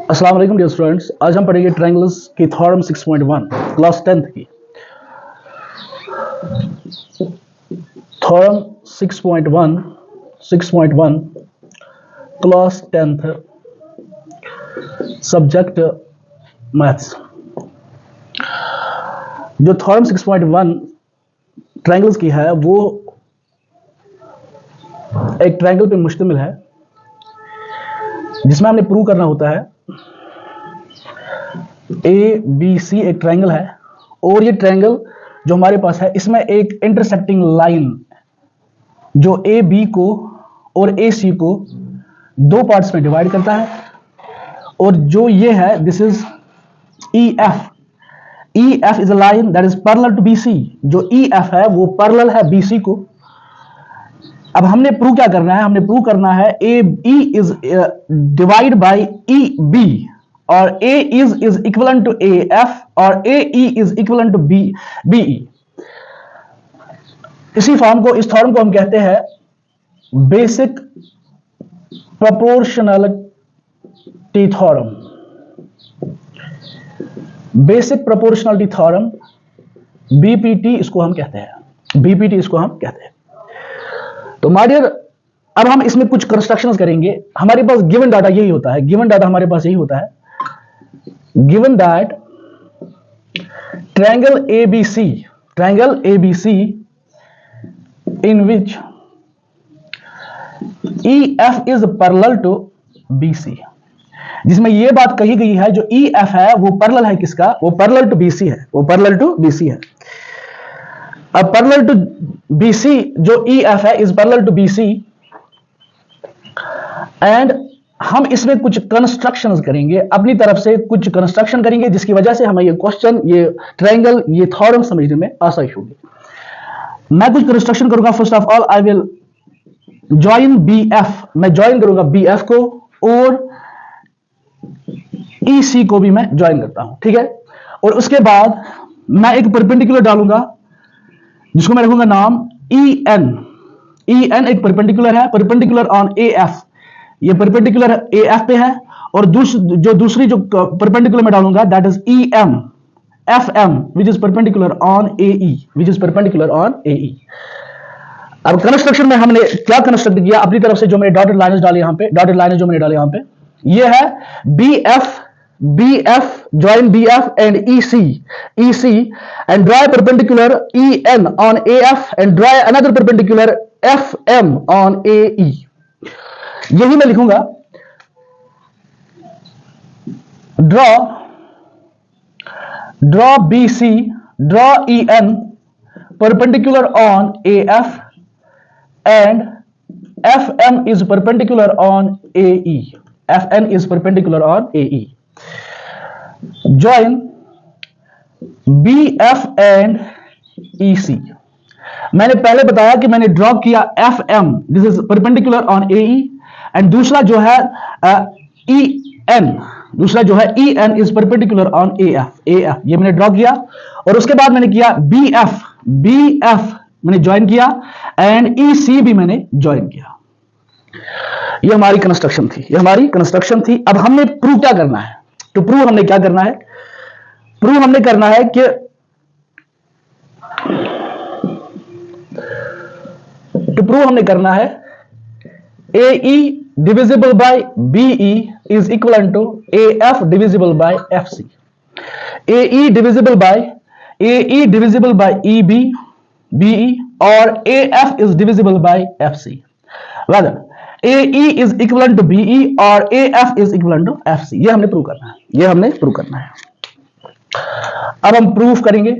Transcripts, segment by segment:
अस्सलाम वालेकुम dear students. आज हम पढ़ेंगे ट्रायंगल्स की थ्योरम 6.1 क्लास 10th की। Theorem 6.1 class 10th, subject maths. जो थ्योरम 6.1 ट्रायंगल्स की है वो एक ट्रायंगल पे मुश्तमिल है जिसमें हमने प्रूव करना होता है ए बी सी एक ट्रायंगल है और ये ट्रायंगल जो हमारे पास है इसमें एक इंटरसेक्टिंग लाइन जो ए बी को और ए सी को दो पार्ट्स में डिवाइड करता है और जो ये है this is E F. E F is a line that is parallel to B C. जो ई एफ है वो पैरेलल है बी सी को। अब हमने प्रूव क्या करना है, हमने प्रूव करना है A E is divide by E B और A is equal to A F और A E is equal to B B E. इसी फॉर्म को, इस थ्योरम को हम कहते हैं basic proportionality theorem. Basic proportionality theorem BPT इसको हम कहते हैं, बीपीटी इसको हम कहते हैं। तो माय डियर, अब हम इसमें कुछ कंस्ट्रक्शंस करेंगे। हमारे पास गिवन डाटा यही होता है, गिवन डाटा हमारे पास यही होता है। Given that triangle ABC in which EF is parallel to BC, जिसमें यह बात कही गई है जो EF है वो पैरेलल है किसका, वो पैरेलल टू BC है, वो पैरेलल टू BC है। अब पैरेलल टू BC जो EF है is parallel to BC and हम इसमें कुछ कंस्ट्रक्शंस करेंगे, अपनी तरफ से कुछ कंस्ट्रक्शन करेंगे जिसकी वजह से हमें ये क्वेश्चन, ये ट्रायंगल, ये थ्योरम समझने में आसानी होगी। मैं कुछ कंस्ट्रक्शन करूंगा। First of all I will join BF, मैं ज्वाइन करूंगा BF को और EC को भी मैं ज्वाइन करता हूं, ठीक है। और उसके बाद मैं एक परपेंडिकुलर डालूंगा जिसको मैं रखूंगा नाम EN। EN एक परपेंडिकुलर है, परपेंडिकुलर ऑन AF। ये परपेंडिकुलर AF पे है और दूसरी जो परपेंडिकुलर में डालूंगा that is EM FM which is perpendicular on AE, which is perpendicular on AE। अब कंस्ट्रक्शन में हमने क्या कंस्ट्रक्ट किया, अपनी तरफ से जो मैंने डॉटेड लाइनें डाली यहां पे, डॉटेड लाइनें जो मैंने डाली यहां पे, ये है BF join BF and EC and draw a perpendicular EN on AF and draw another perpendicular FM on AE। यही मैं लिखूंगा, draw BC, draw EN perpendicular on AF and FM is perpendicular on AE, FN is perpendicular on AE। join BF and EC। मैंने पहले बताया कि मैंने draw किया FM, this is perpendicular on AE and दूसरा जो है EN, दूसरा जो है EN is perpendicular on AF। ये मैंने ड्रॉ किया और उसके बाद मैंने किया BF मैंने ज्वाइन किया एंड EC भी मैंने ज्वाइन किया। ये हमारी कंस्ट्रक्शन थी, ये हमारी कंस्ट्रक्शन थी। अब हमने प्रूव क्या करना है, तो प्रूव हमने क्या करना है, प्रूव हमने करना है कि AE divisible by BE is equal to AF divisible by FC। AE divisible by EB BE और AF is divisible by FC। Well AE is equal to BE और AF is equal to FC। ये हमने prove करना है, ये हमने prove करना है। अब हम प्रूफ करेंगे।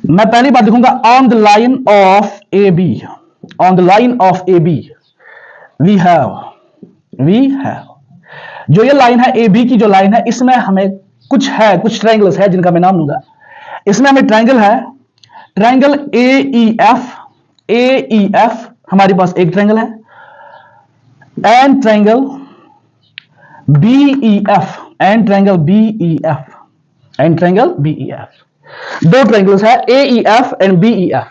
मैं पहली बात लिखूंगा on the line of AB, on the line of AB we have जो ये लाइन है AB की जो लाइन है इसमें हमें कुछ ट्रायंगल्स है जिनका मैं नाम लूंगा। इसमें हमें ट्रायंगल है, ट्रायंगल AEF हमारे पास एक ट्रायंगल है and triangle BEF and triangle BEF दो ट्रायंगल्स है AEF एंड BEF।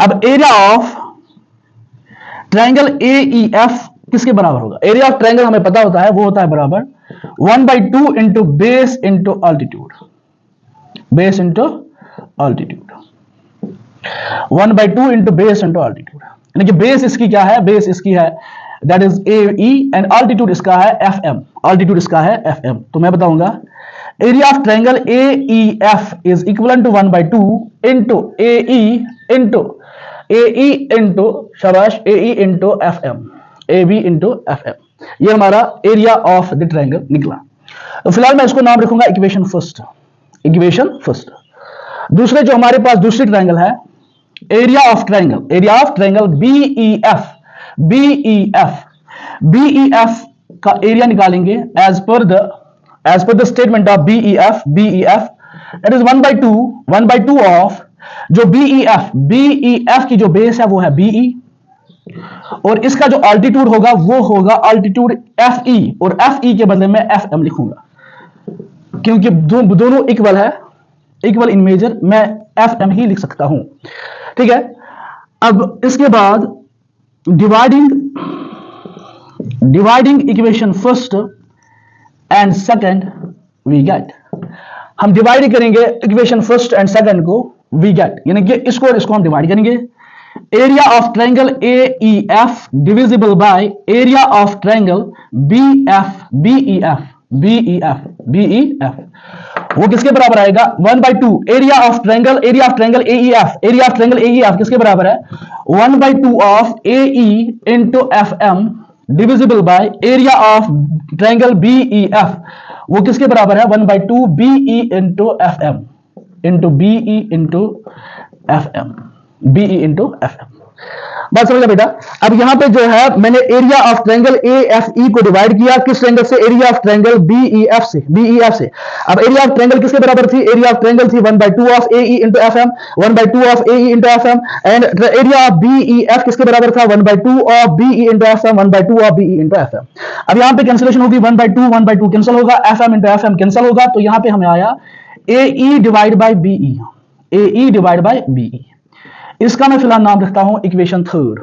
अब एरिया ऑफ ट्रायंगल AEF किसके बराबर होगा? एरिया ऑफ ट्रायंगल हमें पता होता है, वो होता है बराबर 1/2 into base into altitude, base into altitude, 1/2 into base into altitude. यानी कि बेस इसकी क्या है? बेस इसकी है that is a E and altitude इसका है एफ एम, ऑल्टीट्यूड इसका है एफ एम। तो मैं बताऊंगा area of triangle A E F is equal to 1/2 into A E into शाबाश A E into F M, A B into F M. ये हमारा एरिया ऑफ द ट्रायंगल निकला। तो फिलहाल मैं इसको नाम रखूंगा इक्वेशन फर्स्ट, इक्वेशन फर्स्ट। दूसरे जो हमारे पास दूसरी ट्रायंगल है, area of triangle B E F, B E F का एरिया निकालेंगे as per the statement of B E F that is 1/2 of जो बी ई एफ की जो बेस है वो है बी ई, और इसका जो अल्टीट्यूड होगा वो होगा अल्टीट्यूड एफ ई, और एफ ई के बदले में एफ एम लिखूंगा क्योंकि दोनों इक्वल है, इक्वल इन मेजर, मैं एफ एम ही लिख सकता हूं। ठीक है, अब इसके बाद dividing equation first and second we get, हम डिवाइड करेंगे इक्वेशन फर्स्ट एंड सेकंड को, वी गेट यानी कि इसको और इसको हम डिवाइड करेंगे। Area of triangle A E F divisible by area of triangle B E F, वो किसके बराबर आएगा? 1/2 area of triangle A E F किसके बराबर है? 1/2 of A E into F M divisible by area of triangle B E F, वो किसके बराबर है? 1/2 B E into F M into B E into F M, B E into F M. बात समझ बेटा। अब यहां पे जो है मैंने area of triangle A F E को डिवाइड किया किस ट्रायंगल से? Area of triangle B E F से, अब एरिया ऑफ ट्रायंगल किसके बराबर थी? एरिया ऑफ ट्रायंगल थी 1/2 of A E into F M, 1/2 of A E into F M, and area of B E F किसके बराबर था? 1/2 of B E into F M, 1/2 of B E into F M. अब यहां पे cancellation होगी, 1/2 cancel होगा, F M into F M cancel होगा, तो यहां पे हमें आया A E divide by B E, A E divide by B E. इसका मैं फिलहाल नाम रखता हूं इक्वेशन थर्ड,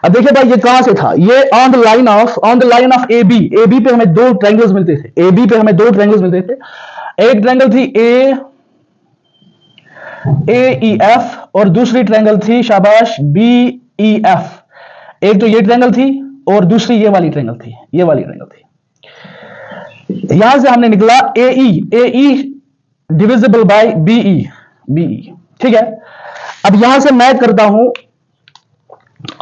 अब देखिए भाई ये कहां से था? ये on the line of A B पे हमें दो ट्रायंगल्स मिलते थे, एक ट्रायंगल थी ए ई एफ और दूसरी ट्रायंगल थी शाबाश बी ई एफ। एक तो ये ट्रायंगल थी और दूसरी ये वाली ट्रायंगल थी, यहां से हमने निकला A E divisible by B E, ठीक है। अब यहां से मैं करता हूं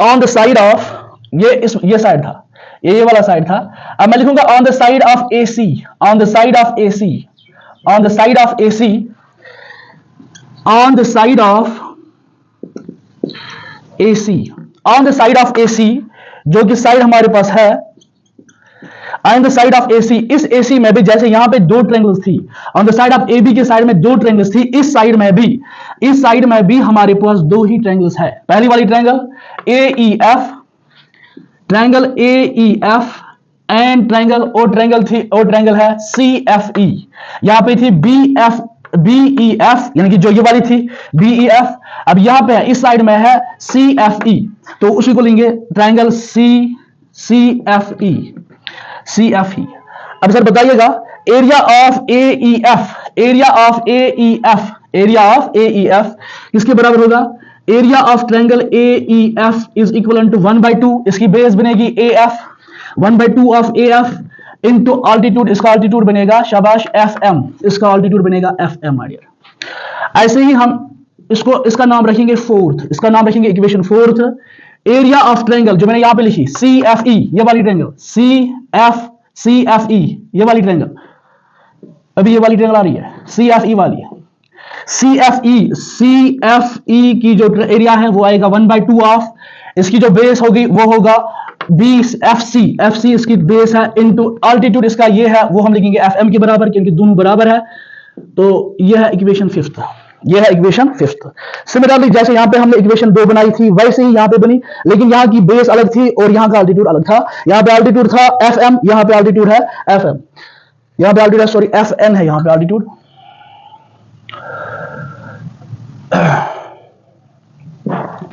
ऑन द साइड ऑफ ये साइड था, ये वाला साइड था। अब मैं लिखूंगा on the side of A C, on the side of A C, जो कि साइड हमारे पास है on the side of AC। इस AC में भी जैसे यहां पे दो ट्रायंगल्स थी, on the side of AB के साइड में दो ट्रायंगल्स थी, इस साइड में भी हमारे पास दो ही ट्रायंगल्स है। पहली वाली ट्रायंगल AEF, एंड ट्रायंगल है CFE। यहां पे थी BEF यानी कि जो ये वाली थी BEF, अब यहां पे है इस साइड में है CFE, तो उसी को लेंगे ट्रायंगल CFE। अब सर बताइएगा एरिया ऑफ AEF किसके बराबर होगा? Area of triangle AEF is equal to 1/2, इसकी बेस बनेगी AF, 1/2 of AF into altitude, इसका ऑल्टीट्यूड बनेगा शाबाश FM, इसका ऑल्टीट्यूड बनेगा FM आइडिया। ऐसे ही हम इसका नाम रखेंगे fourth, equation fourth. Area of triangle जो मैंने यहां पे लिखी CFE, ये वाली ट्रायंगल CFE, ये वाली ट्रायंगल, अभी ये वाली ट्रायंगल आ रही है CFE वाली है। CFE की जो एरिया है वो आएगा 1/2 ऑफ, इसकी जो बेस होगी वो होगा FC इसकी बेस है इनटू ऑल्टीट्यूड इसका ये है, वो हम लिखेंगे FM के बराबर क्योंकि दोनों बराबर है। तो ये है इक्वेशन फिफ्थ, सिमिलरली जैसे यहां पे हमने इक्वेशन 2 बनाई थी वैसे ही यहां पे बनी, लेकिन यहां की बेस अलग थी और यहां का ऑल्टीट्यूड अलग था। यहां पे ऑल्टीट्यूड था FM, यहां पे ऑल्टीट्यूड है FM, यहां पे ऑल्टीट्यूड सॉरी FN है, यहां पे ऑल्टीट्यूड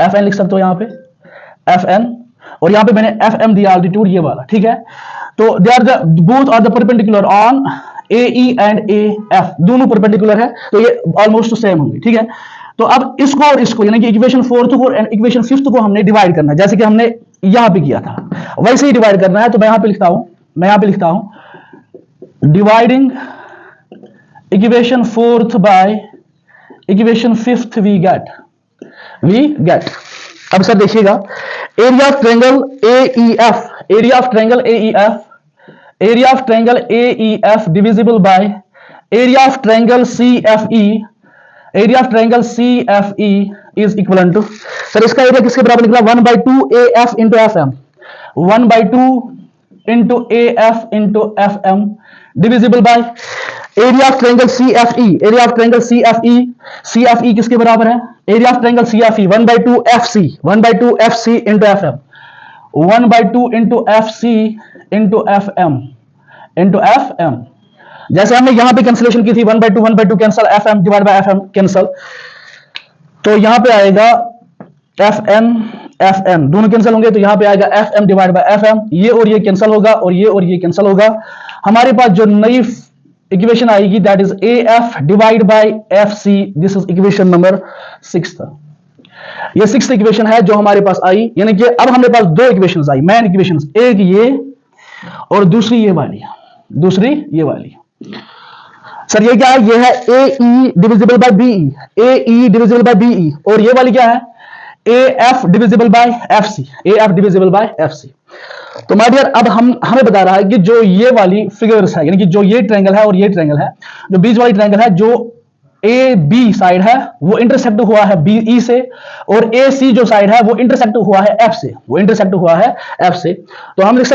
FN लिख सकते हो यहां पे एफ एन, और यहां पे मैंने एफ एम दिया अल्टीट्यूड ये वाला, ठीक है। तो they are the both are the perpendicular on A E and A F, दोनों परपेंडिकुलर है, तो ये ऑलमोस्ट सेम होंगे, ठीक है। तो अब इसको और इसको यानी कि इक्वेशन फोर्थ को एंड इक्वेशन फिफ्थ को हमने डिवाइड करना है, जैसे कि हमने यहां पे किया था वैसे ही डिवाइड करना है। तो मैं यहां पे लिखता हूं dividing equation fourth by equation fifth we get. अब सर देखिएगा, area of triangle AEF, area of triangle AEF divisible by area of triangle CFE, area of triangle CFE is equal to, sir इसका area किसके बराबर निकला, 1/2 AF into FM, 1/2 into AF into FM divisible by area of triangle CFE, area of triangle CFE किसके बराबर है, area of triangle CFE 1/2 FC into FM, 1/2 into FC into FM। जैसे हमने यहां पे कैंसिलेशन की थी 1/2 cancel, FM divide by FM cancel, तो यहां पे आएगा FN दोनों कैंसिल होंगे, तो यहां पे आएगा FM डिवाइड बाय FM, ये और ये कैंसिल होगा और ये कैंसिल होगा। हमारे पास जो नई इक्वेशन आएगी that is AF divide by FC, this is equation number 6। ये 6th इक्वेशन है जो हमारे पास आई, यानी कि अब हमारे पास दो इक्वेशंस आई, मेन इक्वेशंस, एक ये और दूसरी ये वाली। सर ये क्या है, ये है AE divisible by BE, AE divisible by BE, और ये वाली क्या है, AF divisible by FC, AF divisible by FC। तो माय डियर अब हमें बता रहा है कि जो ये वाली फिगर्स है, यानी कि जो ये ट्रायंगल है और ये ट्रायंगल है, जो बीच वाली ट्रायंगल है, जो AB साइड है वो इंटरसेक्ट हुआ है BE से, और AC जो साइड है वो इंटरसेक्ट हुआ है F से, तो हम लिख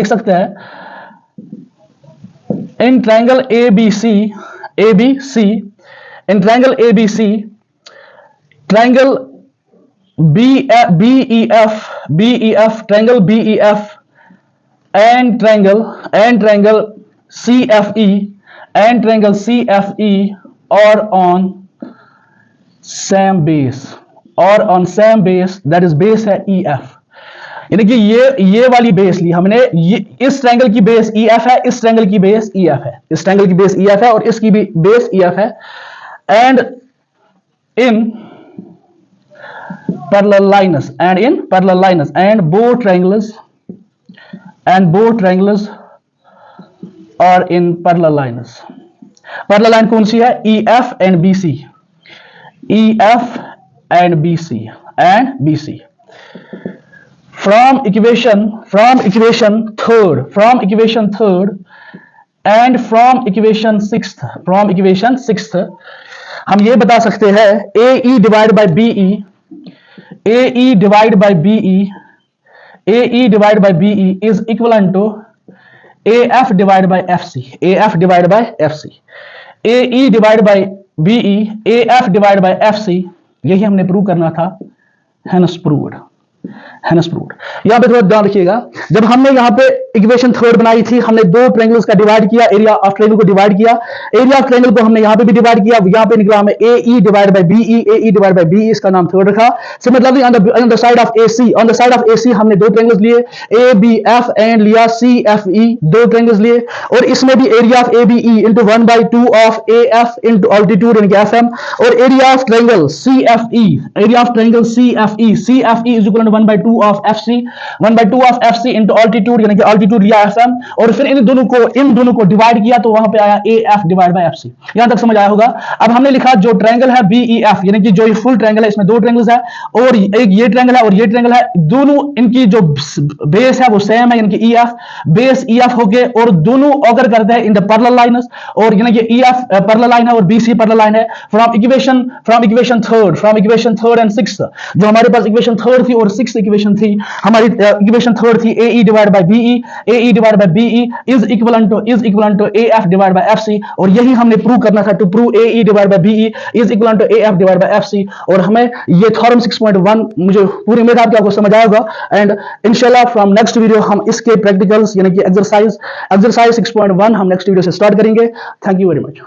सकते हैं in triangle ABC, in triangle ABC, triangle BEF, triangle BEF and triangle CFE और on same base, that is base है EF, यानी कि ये वाली बेस ली हमने, ये इस ट्रायंगल की बेस EF है, इस ट्रायंगल की बेस EF है, इस ट्रायंगल की बेस EF है और इसकी भी बेस EF है, and in parallel lines and both triangles are in parallel lines। parallel line कौन सी है, EF and BC from equation third and from equation sixth हम ये बता सकते हैं AE divide by BE is equivalent to AF divide by FC, AE divide by BE, AF divide by FC, यही हमने prove करना था, हेंस प्रूव्ड। यहां पे थोड़ा ध्यान रखिएगा, जब हमने यहां पे इक्वेशन थर्ड बनाई थी, हमने दो ट्रायंगल्स का डिवाइड किया, एरिया ऑफ ट्रायंगल को डिवाइड किया, एरिया ऑफ ट्रायंगल को हमने यहां पे भी डिवाइड किया, यहां पे निकला हमें AE डिवाइड बाय BE, इसका नाम थर्ड रखा। Similarly on the side of AC हमने दो ट्रायंगल्स लिए, ABF एंड लिया CFE, दो ट्रायंगल्स लिए, और इसमें भी area of ABE into 1/2 of AF into altitude यानी कि FM, और area of triangle CFE is equal to 1/2 of FC, 1/2 of FC into altitude यानी कि ऑल्टीट्यूड लिया FM, और फिर इन दोनों को डिवाइड किया तो वहां पे आया AF डिवाइड बाय FC। यहां तक समझ आया होगा। अब हमने लिखा जो ट्रायंगल है BEF, यानी कि जो ये फुल ट्रायंगल है, इसमें दो ट्रायंगल्स है और एक ये ट्रायंगल है और ये ट्रायंगल है, दोनों इनकी जो बेस है वो सेम है, यानी कि EF बेस EF हो गए, और दोनों ऑकर करते हैं इन द पैरेलल लाइन्स, और यानी कि EF पैरेलल लाइन है और BC पैरेलल लाइन है। From equation third and sixth, जो हमारे पास इक्वेशन थर्ड थी और सिक्स्थ इक्वेशन थी, हमारी इक्वेशन थर्ड थी AE divide by BE is equivalent to AF divide by FC, और यही हमने प्रूव करना था, to prove AE divide by BE is equivalent to AF divide by FC। और हमें ये थ्योरम 6.1 मुझे पूरी उम्मीद है कि आपको समझ आएगा, एंड इंशाल्लाह फ्रॉम नेक्स्ट वीडियो हम इसके प्रैक्टिकल्स यानी कि एक्सरसाइज 6.1 हम नेक्स्ट वीडियो से स्टार्ट करेंगे। Thank you very much.